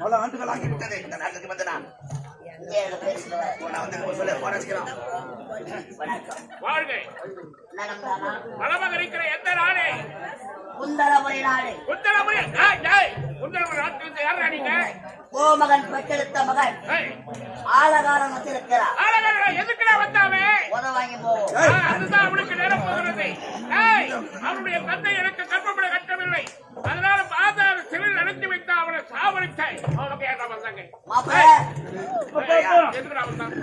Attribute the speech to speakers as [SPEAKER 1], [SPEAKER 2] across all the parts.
[SPEAKER 1] அவ்வளவு ஆண்டுகள் ஆகிவிட்டது இந்த நாட்டுக்கு வந்து நான்
[SPEAKER 2] இருக்கிற எந்த நாடு
[SPEAKER 3] குந்தலமுறை நாடு.
[SPEAKER 2] குந்தலமுறை நாட்டிலிருந்து யாரா நீங்க?
[SPEAKER 3] கோமகன் பெற்றெடுத்த மகன் ஆலகாரன் வந்திருக்கிறார்.
[SPEAKER 2] எதுக்குடா வந்தாவே?
[SPEAKER 3] உத வாங்கி போவோம்.
[SPEAKER 2] அதுதான் அவனுக்கு நேரம் போகிறது. அவனுடைய தந்தை எனக்கு கற்பப்பட கட்டவில்லை. அதனால மாதார சிறையில் அடைத்து வைத்த அவனை சாவடித்தாய். அவனுக்கு ஏன் வந்தாங்க? எதுக்குடா வந்தான்?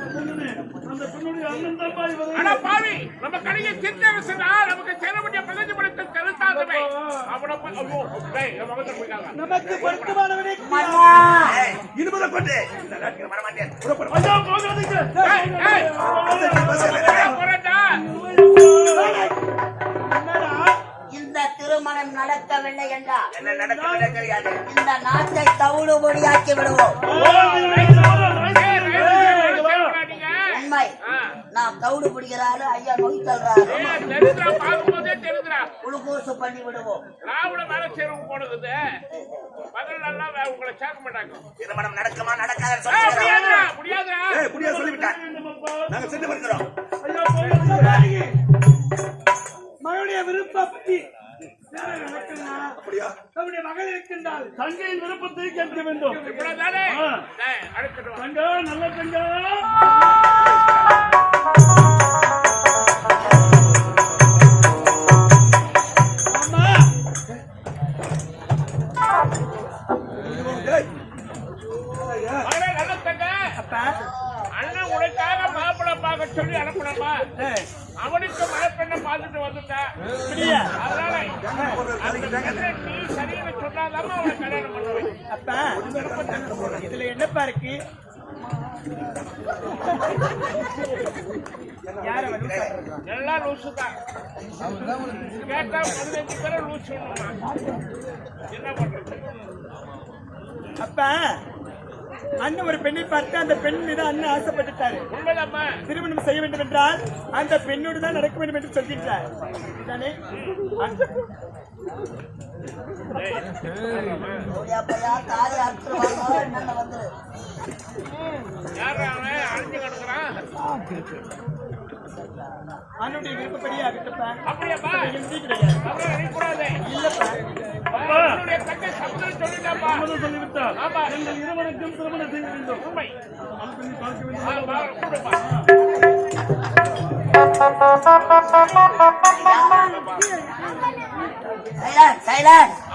[SPEAKER 2] ஆனா பாவி, நம்ம கடையை சித்தரசுனா நமக்கு சேரக்கூடிய பிரதிநிதி படத்தை செலுத்தாதவை. அவனை
[SPEAKER 1] நமக்கு பொருத்தமானவனே இருபது கொண்டு இந்த நாட்டுக்கு வரமாட்டேன்.
[SPEAKER 3] இந்த திருமணம் நடக்கவில்லை என்றால்
[SPEAKER 1] என்ன நடக்கவில்லை தெரியாது.
[SPEAKER 3] இந்த நாட்டை தவிடு பொடியாக்கி விடுவோம். உண்மை. நான் தவிடு பிடிக்கிறாரு, ஐயா நோய் தள்ளுறாரு, குளுக்கோசு பண்ணி விடுவோம்.
[SPEAKER 2] உங்களை சேர்க்க மாட்டாங்க.
[SPEAKER 1] திருமணம் நடக்குமா நடக்காத முடியாது சொல்லிவிட்டார். நாங்க சென்று வருகிறோம்.
[SPEAKER 4] மகளுடைய விருப்பப்படி
[SPEAKER 1] அப்படியா?
[SPEAKER 4] நம்முடைய மகள் இருக்கின்றால் தங்கையின் விருப்பத்தை கேட்க வேண்டும். தங்கா, நல்ல தங்கா.
[SPEAKER 2] அண்ணன் உனக்காக மாப்பிள்ளை பார்க்க சொல்லி அனுப்பணுமா? அவனுக்கு மழப்பெண்ணை பார்த்துட்டு வந்துட்டேன். அதனால நீ சரின்னு சொன்னாதான் அவனை கல்யாணம் பண்ணுவேன்.
[SPEAKER 4] அப்பா, இதுல என்னப்பா இருக்கு?
[SPEAKER 2] எல்லாம் லூசு தான். கேட்டா 15 பேரை லூசு. என்ன பண்றது?
[SPEAKER 4] அப்பா, அண்ணன் ஒரு பெண்ணை பார்த்து அந்த பெண் மீது அண்ணன் ஆசைப்பட்டுட்டாரு.
[SPEAKER 2] உண்மைதாம்மா.
[SPEAKER 4] திருமணம் செய்ய வேண்டும் என்றால் அந்த பெண்ணோடு தான் நடக்க வேண்டும் என்று சொல்கின்றார். அண்ணுடைய விருப்பப்படியே ஆகட்டப்பா.
[SPEAKER 2] அப்படியாப்பா?
[SPEAKER 4] கிடையாது. இல்லப்பா,
[SPEAKER 2] சொல்லிவிட்டார்.
[SPEAKER 4] எங்கள் இருவருக்கும் திருமணம் செய்ய வேண்டும்.
[SPEAKER 2] உண்மை.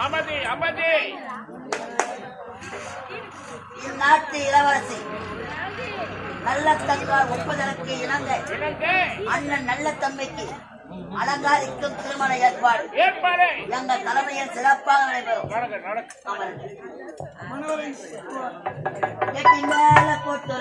[SPEAKER 2] அமைதி அமைதி.
[SPEAKER 3] இந்நாட்டு இளவரசி நல்ல தங்கால் ஒப்பதற்கு இணங்க அண்ணன் நல்ல தம்பிக்கு அலங்காரிக்கும் திருமண ஏற்பாடு எங்கள் தலைமையில் சிறப்பாக நடைபெறும். மேல போட்டு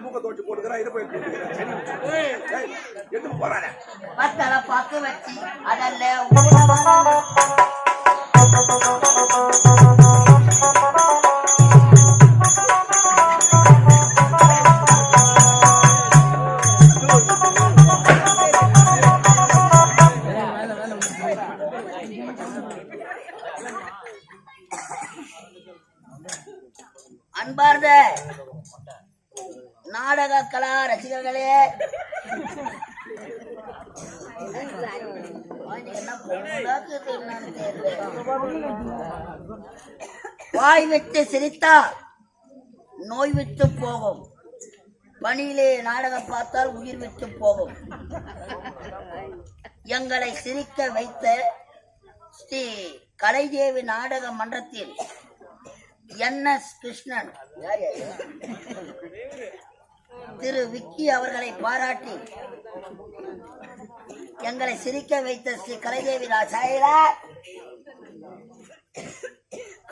[SPEAKER 1] மூக்க தோச்சு போட்டுக்கிறா. இது போய் எதுக்கு போறானே
[SPEAKER 3] பார்த்து வச்சு அதல்ல அன்பார்ந்த நாடக கலா ரசிகர்களே, வாய் விட்டு சிரித்தா நோய் விட்டு போகும், பணியிலே நாடகம் பார்த்தால் உயிர் விட்டு போகும். எங்களை சிரிக்க வைத்த ஸ்ரீ கலைதேவி நாடக மன்றத்தில் NS கிருஷ்ணன் திரு விக்கி அவர்களை பாராட்டி எங்களை சிரிக்க வைத்த ஸ்ரீ கலைதேவி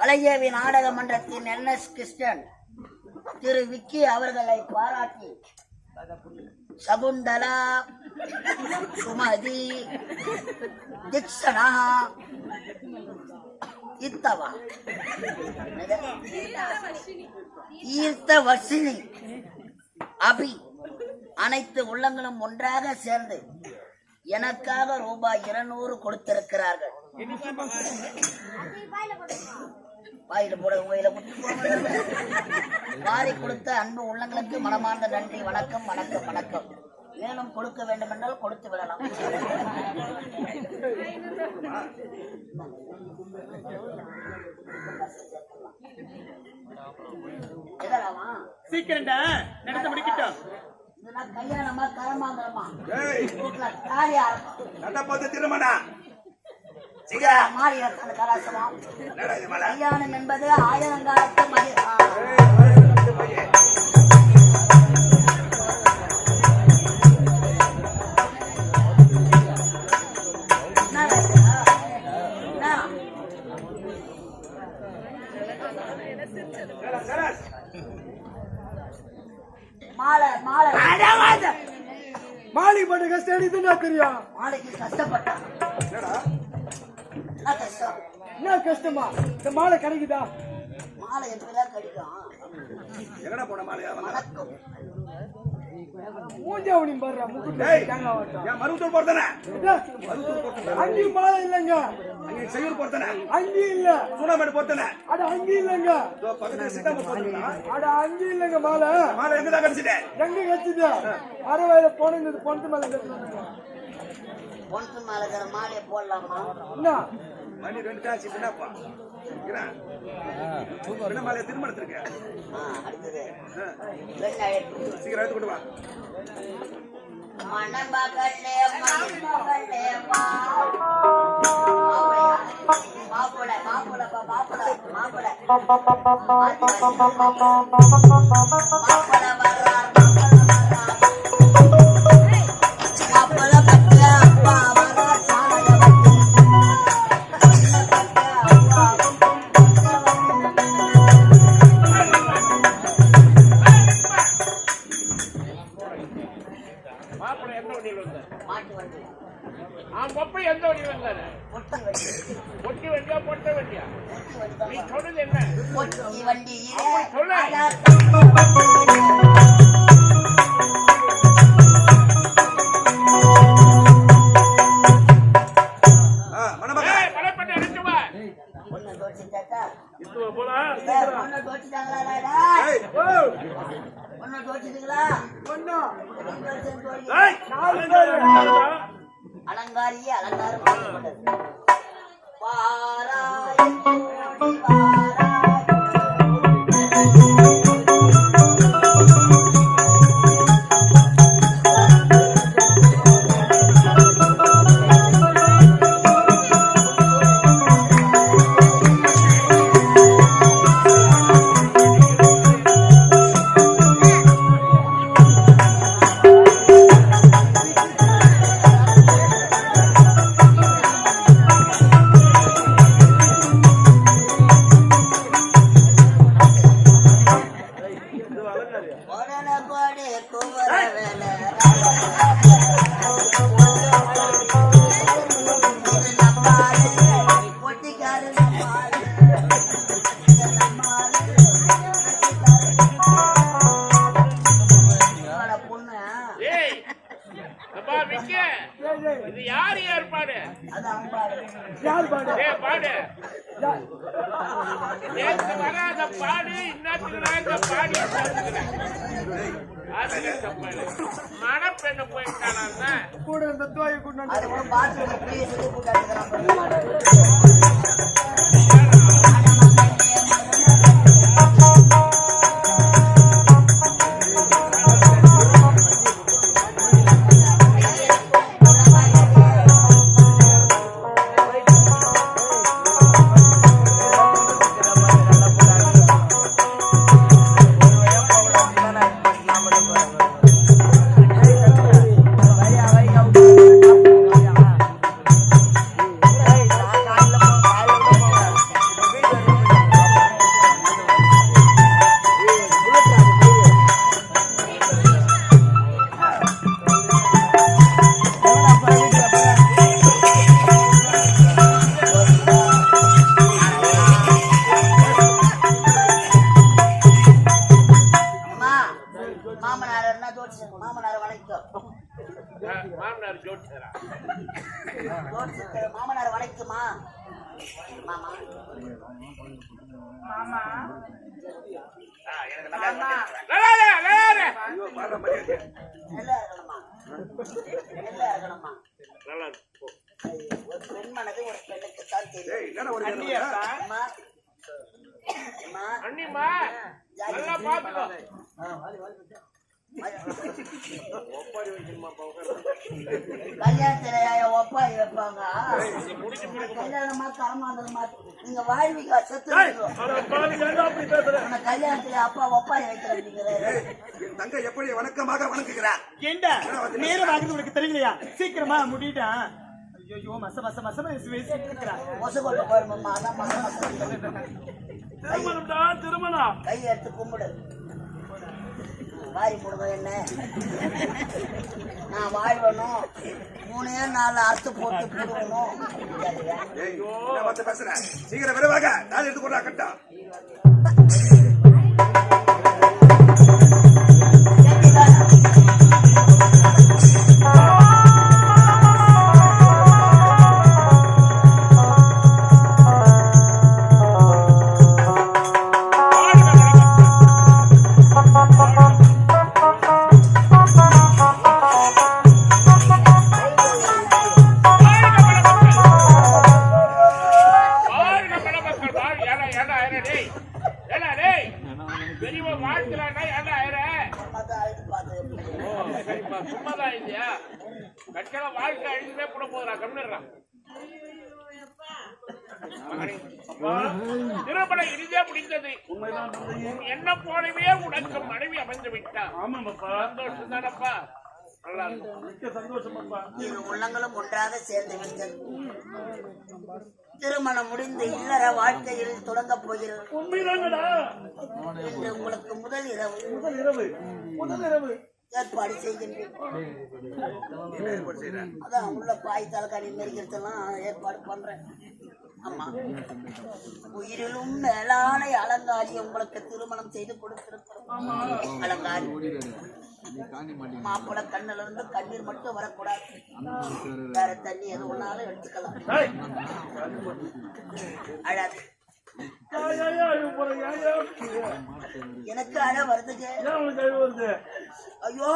[SPEAKER 3] கலைதேவி நாடக மன்றத்தின் NS கிருஷ்ணன் திரு விக்கி அவர்களை பாராட்டி சகுந்தலா, சுமதி, தீக்ஷணா, ஈர்த்தவர்ஷினி, அபி அனைத்து உள்ளங்களும் ஒன்றாக சேர்ந்து எனக்காக ரூபாய் 200 கொடுத்திருக்கிறார்கள். வாயில போட வாரி கொடுத்த அன்பு உள்ளங்களுக்கு மனமார்ந்த நன்றி. வணக்கம் வணக்கம் வணக்கம். மேலும் கொடுக்க வேண்டும் என்றால் கொடுத்து விடலாம்.
[SPEAKER 4] சீக்கிரம்டா நடத்த முடிக்கட்டும்.
[SPEAKER 3] கல்யாணமா கரமாங்கலமா கல்யாணம் என்பது ஆயிரங்காலத்து
[SPEAKER 4] மாலை பண்ண கஷ்டம் தெரியும்.
[SPEAKER 3] மாலைக்கு கஷ்டப்பட்டான்.
[SPEAKER 4] என்ன கஷ்டமா? இந்த மாலை கிடைக்குதா?
[SPEAKER 3] மாலை எப்படிதான் கிடைக்கும்?
[SPEAKER 1] எங்கடா போன மாலையா?
[SPEAKER 3] வணக்கம்.
[SPEAKER 4] மூஞ்சாவணி பாரு
[SPEAKER 1] மருவத்தூர் போறதானே?
[SPEAKER 4] அங்கேயும் மாலை இல்லைங்க.
[SPEAKER 1] அங்கே செய்யூர் போறதானே?
[SPEAKER 4] அங்கேயும் இல்ல.
[SPEAKER 1] சூடாமேடு போறதானே?
[SPEAKER 4] அட அங்கேயும் இல்லைங்க. அட அங்கேயும் இல்லைங்க. மாலை
[SPEAKER 1] மாலை எங்கதான் கிடைச்சிட்டேன்?
[SPEAKER 4] எங்க கிடைச்சது? அரைவாயில போனது பொண்ணு மேல கிடைச்சது.
[SPEAKER 3] பொண்ணு மேல மாலையை போடலாமா?
[SPEAKER 4] என்ன
[SPEAKER 1] மணி 2 காசு என்னப்பா? என்ன மாலையை திருமணத்திற்கு?
[SPEAKER 3] அடுத்தது
[SPEAKER 1] சீக்கிரம் எடுத்து கொண்டு வா.
[SPEAKER 3] மணமகளே மணமகளே மாப்பிள மாப்பிள மாப்பிள மாப்பிள அலங்காரியே அலங்காரம்
[SPEAKER 2] இது யார் ஏற்பாடு?
[SPEAKER 3] யார் பாடு?
[SPEAKER 2] பாடு நேற்று வராத பாடு இன்னத்துக்கு பாடி மணப்பெண்ணு போயிட்டானா
[SPEAKER 4] கூட இந்த தோயை கொண்டு
[SPEAKER 3] மாமா
[SPEAKER 1] எனக்கு நல்லா இருக்கு.
[SPEAKER 2] விளையாடு.
[SPEAKER 1] ஐயோ, பாடுற மாதிரி இருக்கு.
[SPEAKER 3] நல்லா இருக்கணுமா நல்லா இருக்கணுமா
[SPEAKER 2] நல்லா இருக்கு. போ.
[SPEAKER 3] ஒரு பெண் மனது ஒரு பெண்ணுக்கு தான் தெரியும்
[SPEAKER 1] ஏய், என்னடா ஒரு
[SPEAKER 4] அண்ணி
[SPEAKER 1] நேரம்
[SPEAKER 4] அப்பா.
[SPEAKER 3] அம்மா அம்மா
[SPEAKER 2] அண்ணிம்மா நல்லா பாத்துக்கோ.
[SPEAKER 3] கல்யாணத்துல ஒப்பாரி வைப்பாங்க கல்யாணமா கரமாந்தமா நீங்க வாழ்விக்கா செத்து
[SPEAKER 4] அட பாவி, ஏன்டா அப்படி பேசுற?
[SPEAKER 3] கல்யாணத்துல அப்பா ஒப்பாரி வைக்கிறாரு
[SPEAKER 1] ஏய், என் தங்கை எப்படி வணக்கமாக வணங்குகிறார்.
[SPEAKER 4] ஏண்டா நேரம் ஆகுது உனக்கு தெரியலையா? சீக்கிரமா முடிட்டான். ஐயோ மச மச மச பேசிட்டு இருக்கிறான்.
[SPEAKER 3] மொசை கொண்டு போயிடுமா அதான் மசை
[SPEAKER 4] திருமணம்டா திருமணம்.
[SPEAKER 3] கை எடுத்து கும்பிடு வாரி போடுங்க என்ன நான் வாழ்வணும் 3 அறுத்து போட்டு போடுவணும்
[SPEAKER 1] ஏய், என்ன வார்த்தை பேசுற? சீக்கிரம் விரைவாக நான் எடுத்து கொண்டா கட்டம்.
[SPEAKER 2] திருமணம் இறுதியா முடிந்தது. என்ன போலவே உனக்கு மனைவி அமைந்து விட்டா. சந்தோஷம் தானப்பா. நல்லா இருக்கும்.
[SPEAKER 4] சந்தோஷமாப்பா.
[SPEAKER 3] இரு உள்ளங்களும் ஒன்றாக சேர்ந்து விட்டது திருமணம் முடிந்து இல்லற வாழ்க்கையில் தொடங்க போகிறது.
[SPEAKER 4] உண்மைதாங்கடா.
[SPEAKER 3] இன்று உங்களுக்கு முதல்
[SPEAKER 4] இரவு
[SPEAKER 3] ஏற்பாடு செய்கின்றேன். அதான் உள்ள பாய் தலைக்காணி நெருக்கிறதெல்லாம் ஏற்பாடு பண்றேன். ஆமா, உயிரிலும் மேலான அலங்காரி உங்களுக்கு திருமணம் செய்து கொடுத்திருக்கிறோம். அலங்காரி மாப்பிள கண்ணுல இருந்து கண்ணீர் மட்டும் வரக்கூடாது. வேற தண்ணி எது ஒன்னாலும் எடுத்துக்கலாம். அழாது. எனக்கு அழ வருதுங்க. ஐயோ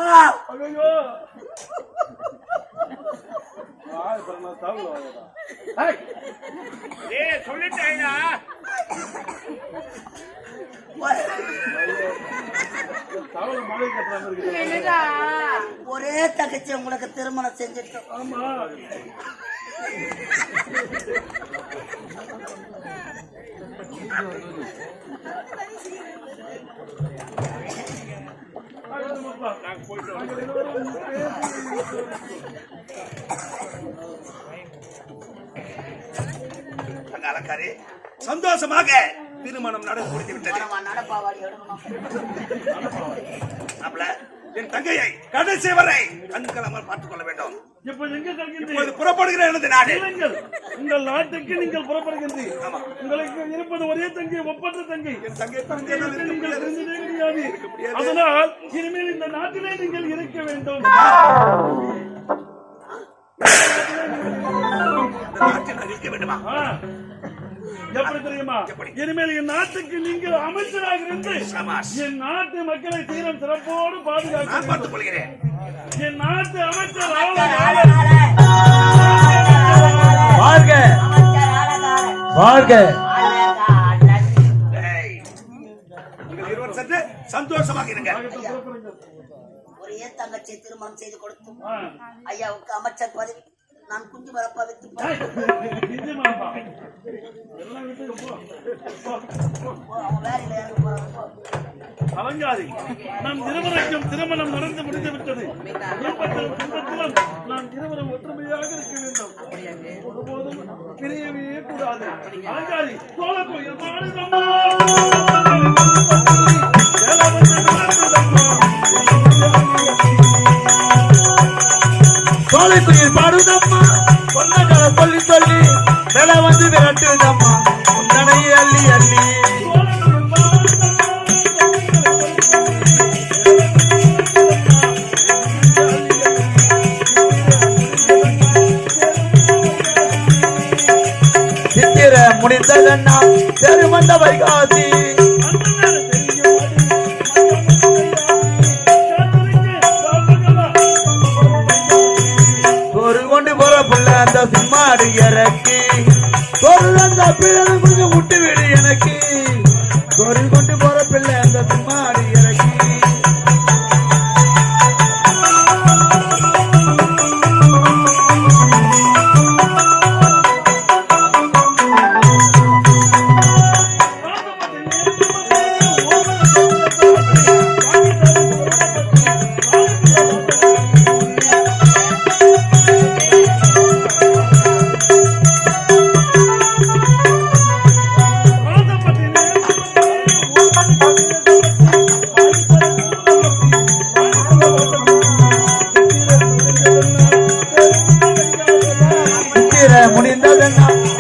[SPEAKER 2] சொல்லிட்டேனா
[SPEAKER 3] ஒரே தகச்சி உங்களுக்கு திருமணம் செஞ்சிட்டோம்.
[SPEAKER 1] அலங்காரி சந்தோஷமாக திருமணம் நடந்து முடித்து விட்டது.
[SPEAKER 3] நடப்பாவாடி எடுக்கணும்.
[SPEAKER 1] என் தங்கையை கடைசி வரை கண்களாமல் பார்த்துக் கொள்ள வேண்டும்.
[SPEAKER 4] இப்போது
[SPEAKER 1] புறப்படுகிற எனது நாடு.
[SPEAKER 4] உங்கள் நாட்டுக்கு நீங்கள் புறப்படுகின்றீர்கள். உங்களுக்கு இருப்பது ஒரே தங்கை, ஒப்பற்ற தங்கை.
[SPEAKER 1] என் தங்கை
[SPEAKER 4] நீங்கள் இருந்ததே கிடையாது. அதனால் இனிமேல் இந்த நாட்டிலே நீங்கள் இருக்க வேண்டும்.
[SPEAKER 1] இருக்க வேண்டுமா?
[SPEAKER 4] எப்படி தெரியுமா? இனிமேல் என் நாட்டுக்கு நீங்கள் அமைச்சராக இருந்து என் நாட்டு மக்களை சீரம் சிறப்போடு பாதுகாக்க
[SPEAKER 1] கொள்கிறேன்.
[SPEAKER 4] என் நாட்டு அமைச்சர்
[SPEAKER 1] இருவர் சென்று சந்தோஷமாக இருங்க.
[SPEAKER 3] ஒரே தங்கச்சி திருமணம் செய்து கொடுத்தோம். ஐயாவுக்கு அமைச்சர் பதவி நான் குஞ்சு வரப்பா வித்து
[SPEAKER 4] அலங்காரி, நம் இருவருக்கும் திருமணம் நடந்து முடிந்து விட்டது. நாம் இருவரும் ஒற்றுமையாக இருக்க வேண்டும். ஒருபோதும் பிரியவே கூடாது. அலங்காரி, சோழக்கோயில்
[SPEAKER 5] சோலைக்குயில் பாடுதம்மா, பொன்னகளை சொல்லி சொல்லி நில வந்து விரட்டுதம்மா, உன்னனையை அள்ளி அள்ளி. சித்திர முடிந்ததன்னா தெருமந்த வைகாசி ஒரு கொண்டு போற புள்ள அந்த சிம்மாடு இறக்கி ஒரு அந்த பிள்ளை கொஞ்சம் விட்டு விடு எனக்கு ஒரு கொண்டு போற பிள்ளை அந்த சிம்மாடு இறக்கி முடிந்ததெல்லாம்